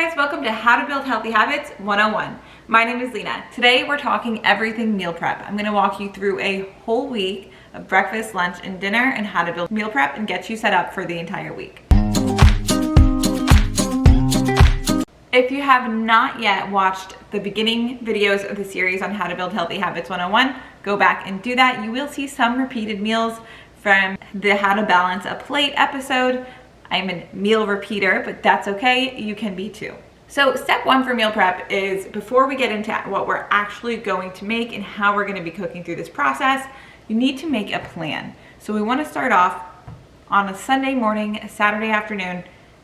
guys, welcome to How to Build Healthy Habits 101. My name is Lena. Today we're talking everything meal prep. I'm going to walk you through a whole week of breakfast, lunch, and dinner and how to build meal prep and get you set up for the entire week. If you have not yet watched the beginning videos of the series on How to Build Healthy Habits 101, go back and do that. You will see some repeated meals from the How to Balance a Plate episode. I'm a meal repeater, but that's okay. You can be too. So step one for meal prep is, before we get into what we're actually going to make and how we're going to be cooking through this process, you need to make a plan. So we want to start off on a Sunday morning, a Saturday afternoon,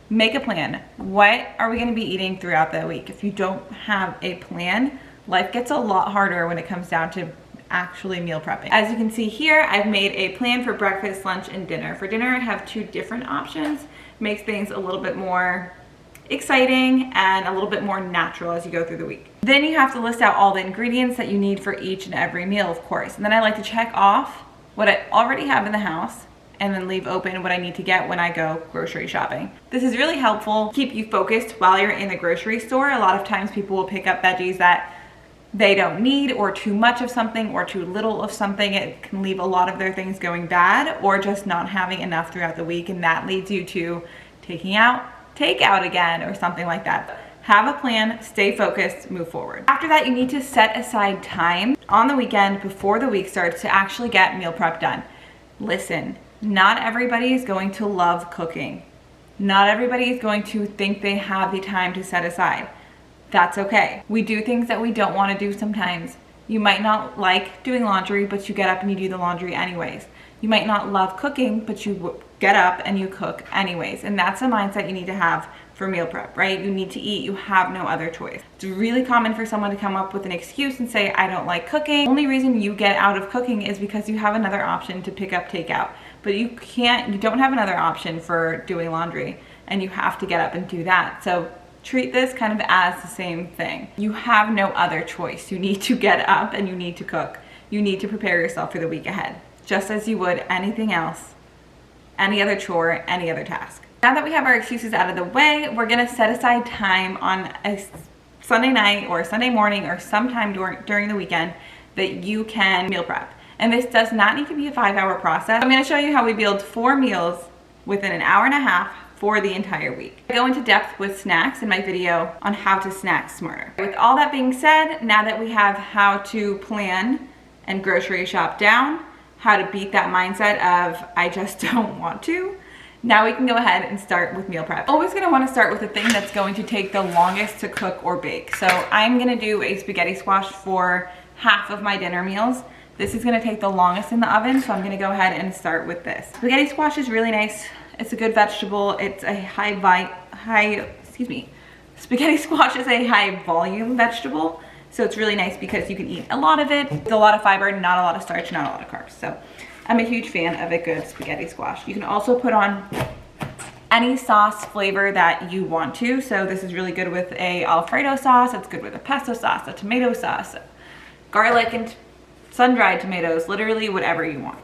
make a plan. What are we going to be eating throughout the week? If you don't have a plan, life gets a lot harder when it comes down to actually meal prepping. As you can see here, I've made a plan for breakfast, lunch, and dinner. For dinner, I have two different options. Makes things a little bit more exciting and a little bit more natural as you go through the week. Then you have to list out all the ingredients that you need for each and every meal, of course. And then I like to check off what I already have in the house and then leave open what I need to get when I go grocery shopping. This is really helpful, keep you focused while you're in the grocery store. A lot of times people will pick up veggies that they don't need, or too much of something or too little of something. It can leave a lot of their things going bad or just not having enough throughout the week, and that leads you to taking out takeout again or something like that. Have a plan, stay focused, move forward. After that, you need to set aside time on the weekend before the week starts to actually get meal prep done. Listen, not everybody is going to love cooking. Not everybody is going to think they have the time to set aside. That's okay. We do things that we don't want to do sometimes. You might not like doing laundry, but you get up and you do the laundry anyways. You might not love cooking, but you get up and you cook anyways. And that's the mindset you need to have for meal prep, right? You need to eat. You have no other choice. It's really common for someone to come up with an excuse and say, I don't like cooking. The only reason you get out of cooking is because you have another option to pick up takeout. But you don't have another option for doing laundry, and you have to get up and do that. So treat this kind of as the same thing. You have no other choice. You need to get up and you need to cook. You need to prepare yourself for the week ahead, just as you would anything else, any other chore, any other task. Now that we have our excuses out of the way, we're gonna set aside time on a Sunday night or a Sunday morning or sometime during the weekend that you can meal prep. And this does not need to be a 5-hour process. I'm gonna show you how we build 4 meals within an hour and a half for the entire week. I go into depth with snacks in my video on how to snack smarter. With all that being said, now that we have how to plan and grocery shop down, how to beat that mindset of I just don't want to, now we can go ahead and start with meal prep. Always gonna wanna start with the thing that's going to take the longest to cook or bake. So I'm gonna do a spaghetti squash for half of my dinner meals. This is gonna take the longest in the oven, so I'm gonna go ahead and start with this. Spaghetti squash is really nice. It's a good vegetable. It's a spaghetti squash is a high volume vegetable. So it's really nice because you can eat a lot of it. It's a lot of fiber, not a lot of starch, not a lot of carbs. So I'm a huge fan of a good spaghetti squash. You can also put on any sauce flavor that you want to. So this is really good with a Alfredo sauce. It's good with a pesto sauce, a tomato sauce, garlic and sun-dried tomatoes, literally whatever you want.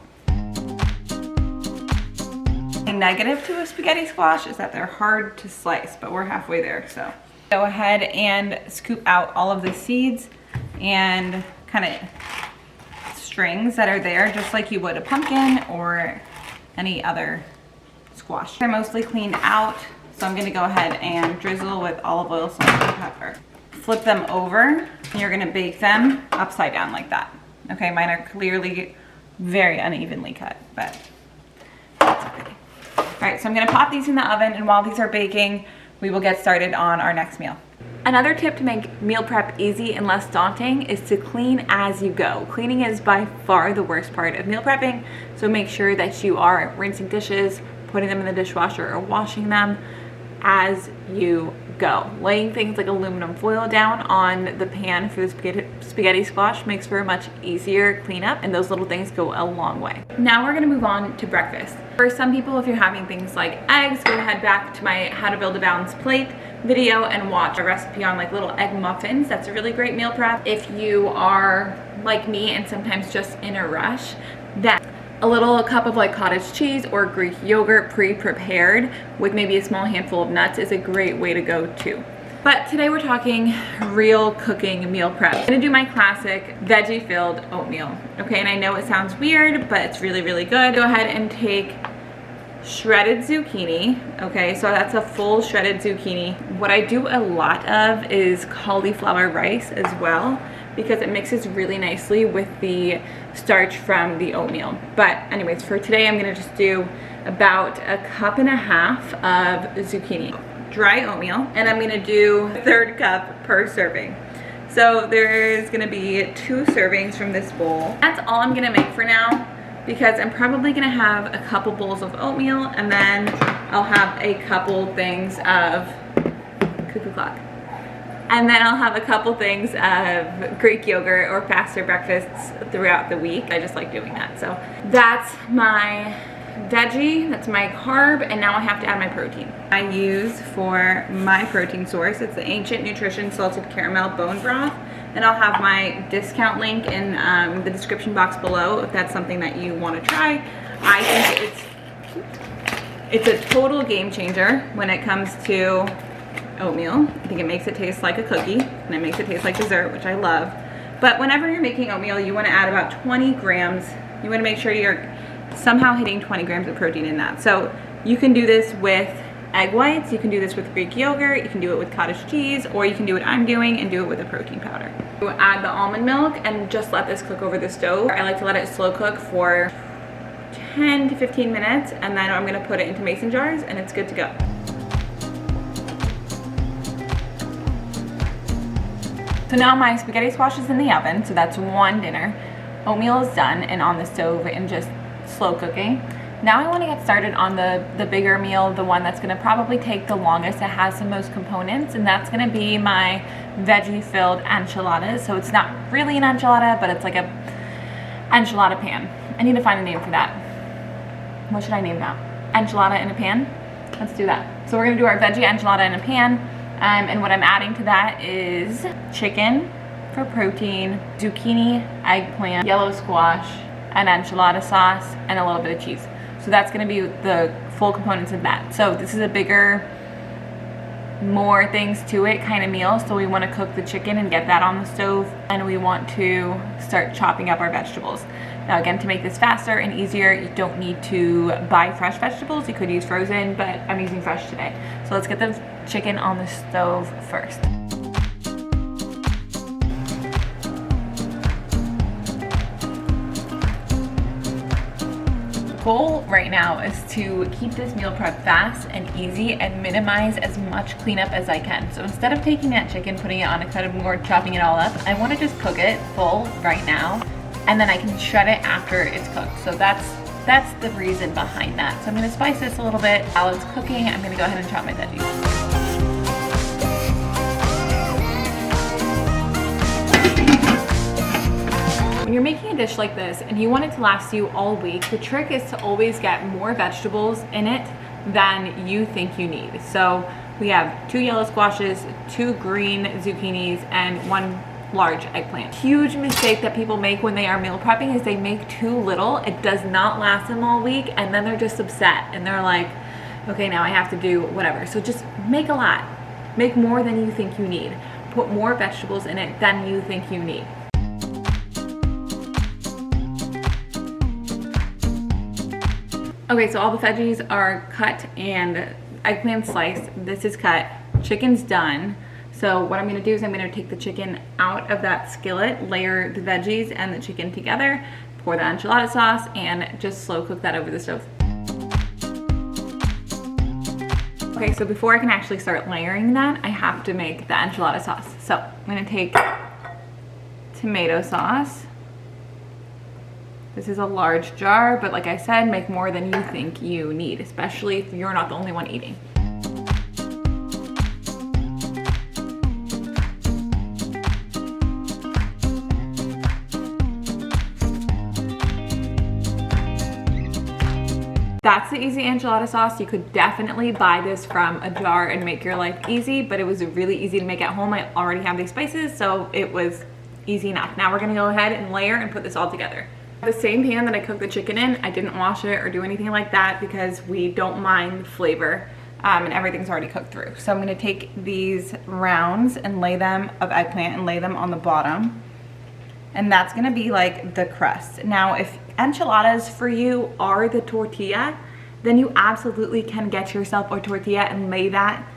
The negative to a spaghetti squash is that they're hard to slice, but we're halfway there. So go ahead and scoop out all of the seeds and kind of strings that are there, just like you would a pumpkin or any other squash. They're mostly cleaned out, so I'm gonna go ahead and drizzle with olive oil, salt, and pepper. Flip them over, and you're gonna bake them upside down like that. Okay, mine are clearly very unevenly cut, but that's okay. All right, so I'm gonna pop these in the oven, and while these are baking, we will get started on our next meal. Another tip to make meal prep easy and less daunting is to clean as you go. Cleaning is by far the worst part of meal prepping, so make sure that you are rinsing dishes, putting them in the dishwasher, or washing them as you go. Laying things like aluminum foil down on the pan for the spaghetti squash makes for a much easier cleanup, and those little things go a long way. Now we're gonna move on to breakfast. For some people, if you're having things like eggs, go ahead back to my How to Build a Balanced Plate video and watch a recipe on like little egg muffins. That's a really great meal prep. If you are like me and sometimes just in a rush, then a cup of like cottage cheese or Greek yogurt pre-prepared with maybe a small handful of nuts is a great way to go too. But today we're talking real cooking meal prep. I'm gonna do my classic veggie filled oatmeal. Okay, and I know it sounds weird, but it's really, really good. Go ahead and take shredded zucchini. Okay, so that's a full shredded zucchini. What I do a lot of is cauliflower rice as well, because it mixes really nicely with the starch from the oatmeal. But anyways, for today I'm gonna just do about 1.5 cups of zucchini, dry oatmeal, and I'm gonna do 1/3 cup per serving. So there's gonna be 2 servings from this bowl. That's all I'm gonna make for now, because I'm probably gonna have a couple bowls of oatmeal, and then I'll have a couple things of cuckoo clock. And then I'll have a couple things of Greek yogurt or faster breakfasts throughout the week. I just like doing that. So that's my veggie, that's my carb, and now I have to add my protein. I use for my protein source, it's the Ancient Nutrition Salted Caramel Bone Broth, and I'll have my discount link in the description box below if that's something that you want to try. I think it's a total game changer when it comes to oatmeal. I think it makes it taste like a cookie, and it makes it taste like dessert, which I love. But whenever you're making oatmeal, you want to add about 20 grams. You want to make sure you're somehow hitting 20 grams of protein in that. So you can do this with egg whites, you can do this with Greek yogurt, you can do it with cottage cheese, or you can do what I'm doing and do it with a protein powder. You add the almond milk and just let this cook over the stove. I like to let it slow cook for 10 to 15 minutes, and then I'm going to put it into mason jars and it's good to go. So now my spaghetti squash is in the oven, so that's one dinner. Oatmeal is done and on the stove and just slow cooking. Now I want to get started on the bigger meal, the one that's going to probably take the longest. It has the most components, and that's going to be my veggie filled enchiladas. So it's not really an enchilada, but it's like a enchilada pan. I need to find a name for that. What should I name that? Enchilada in a pan? Let's do that. So we're going to do our veggie enchilada in a pan. And what I'm adding to that is chicken for protein, zucchini, eggplant, yellow squash, an enchilada sauce, and a little bit of cheese. So that's gonna be the full components of that. So this is a bigger, more things to it kind of meal. So we wanna cook the chicken and get that on the stove, and we want to start chopping up our vegetables. Now again, to make this faster and easier, you don't need to buy fresh vegetables. You could use frozen, but I'm using fresh today. So let's get the chicken on the stove first. The goal right now is to keep this meal prep fast and easy and minimize as much cleanup as I can. So instead of taking that chicken, putting it on a cutting board, chopping it all up, I want to just cook it full right now, and then I can shred it after it's cooked. So that's the reason behind that. So I'm going to spice this a little bit. While it's cooking, I'm going to go ahead and chop my veggies. When you're making a dish like this and you want it to last you all week, the trick is to always get more vegetables in it than you think you need. So we have 2 yellow squashes, 2 green zucchinis, and 1 large eggplant. Huge mistake that people make when they are meal prepping is they make too little. It does not last them all week, and then they're just upset and they're like, okay, now I have to do whatever. So just make a lot. Make more than you think you need. Put more vegetables in it than you think you need. Okay, so all the veggies are cut and eggplant sliced. This is cut. Chicken's done. So what I'm gonna do is I'm gonna take the chicken out of that skillet, layer the veggies and the chicken together, pour the enchilada sauce, and just slow cook that over the stove. Okay, so before I can actually start layering that, I have to make the enchilada sauce. So I'm gonna take tomato sauce. This is a large jar, but like I said, make more than you think you need, especially if you're not the only one eating. That's the easy enchilada sauce. You could definitely buy this from a jar and make your life easy, but it was really easy to make at home. I already have these spices, so it was easy enough. Now we're gonna go ahead and layer and put this all together. The same pan that I cooked the chicken in, I didn't wash it or do anything like that because we don't mind the flavor. and everything's already cooked through. So I'm gonna take these rounds and lay them of eggplant and lay them on the bottom. And that's gonna be like the crust. Now, if enchiladas for you are the tortilla, then you absolutely can get yourself a tortilla and lay that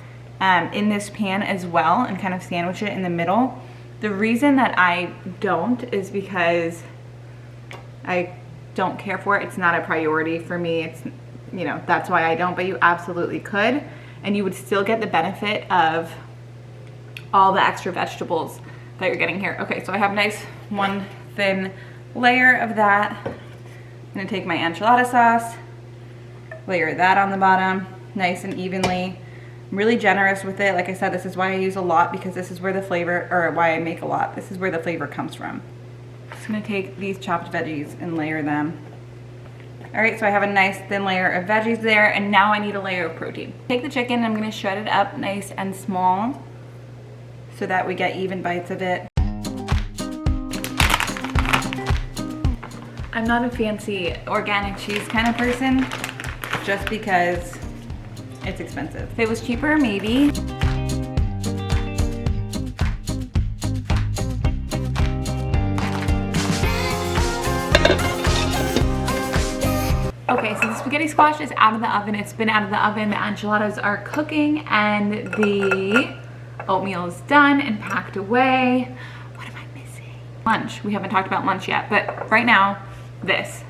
in this pan as well and kind of sandwich it in the middle. The reason that I don't is because I don't care for it. It's not a priority for me. It's, you know, that's why I don't, but you absolutely could. And you would still get the benefit of all the extra vegetables that you're getting here. Okay, so I have a nice one thin layer of that. I'm gonna take my enchilada sauce, layer that on the bottom, nice and evenly. I'm really generous with it. Like I said, this is why I use a lot, because this is where the flavor, or why I make a lot. This is where the flavor comes from. Just gonna take these chopped veggies and layer them. All right, so I have a nice thin layer of veggies there, and now I need a layer of protein. Take the chicken, I'm gonna shred it up nice and small so that we get even bites of it. I'm not a fancy organic cheese kind of person, just because it's expensive. If it was cheaper, maybe. Okay, so the spaghetti squash is out of the oven. It's been out of the oven. The enchiladas are cooking and the oatmeal is done and packed away. What am I missing? Lunch. We haven't talked about lunch yet, but right now, this.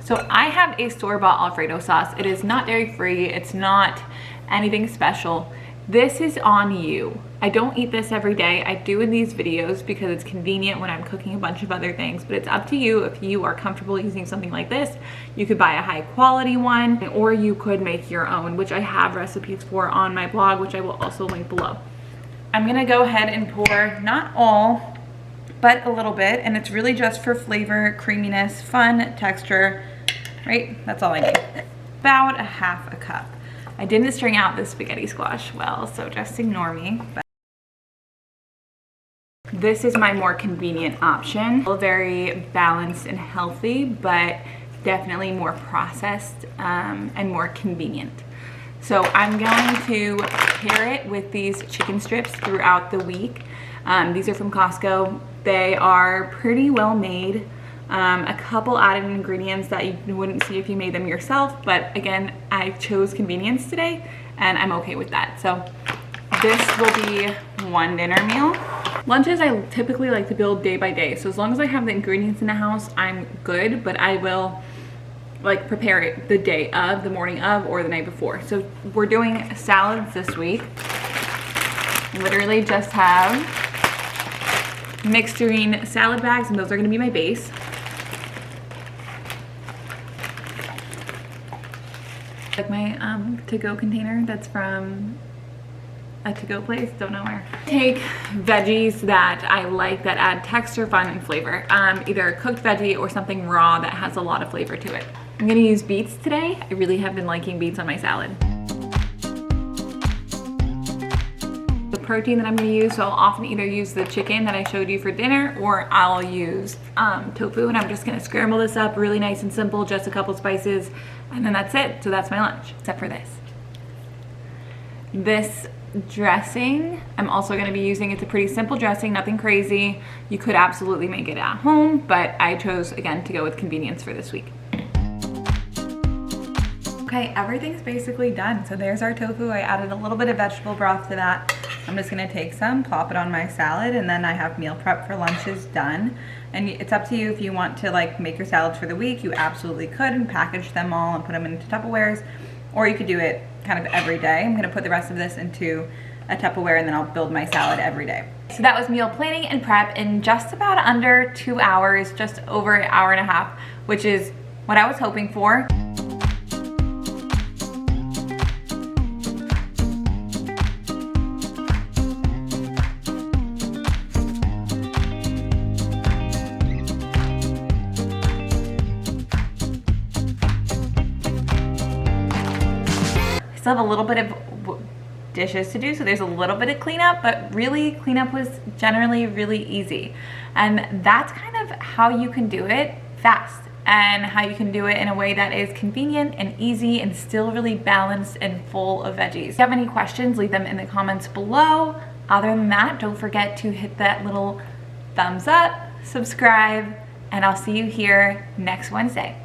So I have a store-bought Alfredo sauce. It is not dairy-free. It's not anything special. This is on you. I don't eat this every day. I do in these videos because it's convenient when I'm cooking a bunch of other things, but it's up to you if you are comfortable using something like this. You could buy a high quality one, or you could make your own, which I have recipes for on my blog, which I will also link below. I'm gonna go ahead and pour, not all, but a little bit, and it's really just for flavor, creaminess, fun, texture, right? That's all I need. About a half a cup. I didn't string out the spaghetti squash well, so just ignore me. But this is my more convenient option. Very balanced and healthy, but definitely more processed and more convenient. So I'm going to pair it with these chicken strips throughout the week. These are from Costco. They are pretty well made. A couple added ingredients that you wouldn't see if you made them yourself, but again, I chose convenience today and I'm okay with that. So this will be one dinner meal. Lunches I typically like to build day by day. So as long as I have the ingredients in the house, I'm good, but I will like prepare it the day of, the morning of, or the night before. So we're doing salads this week. Literally just have mixed green salad bags, and those are gonna be my base. Like my to-go container that's from a to-go place, don't know where. Take veggies that I like that add texture, fun, and flavor. Either a cooked veggie or something raw that has a lot of flavor to it. I'm gonna use beets today. I really have been liking beets on my salad. The protein that I'm gonna use, so I'll often either use the chicken that I showed you for dinner, or I'll use tofu, and I'm just gonna scramble this up really nice and simple, just a couple spices, and then that's it. So that's my lunch, except for this. This dressing, I'm also gonna be using, it's a pretty simple dressing, nothing crazy. You could absolutely make it at home, but I chose, again, to go with convenience for this week. Okay, everything's basically done. So there's our tofu. I added a little bit of vegetable broth to that. I'm just gonna take some, plop it on my salad, and then I have meal prep for lunches done. And it's up to you if you want to like make your salads for the week. You absolutely could and package them all and put them into Tupperwares, or you could do it kind of every day. I'm gonna put the rest of this into a Tupperware, and then I'll build my salad every day. So that was meal planning and prep in just about under 2 hours, just over an hour and a half, which is what I was hoping for. Still have a little bit of dishes to do, so there's a little bit of cleanup, but really cleanup was generally really easy. And that's kind of how you can do it fast. and how you can do it in a way that is convenient and easy and still really balanced and full of veggies. If you have any questions, leave them in the comments below. Other than that, don't forget to hit that little thumbs up, subscribe, and I'll see you here next Wednesday.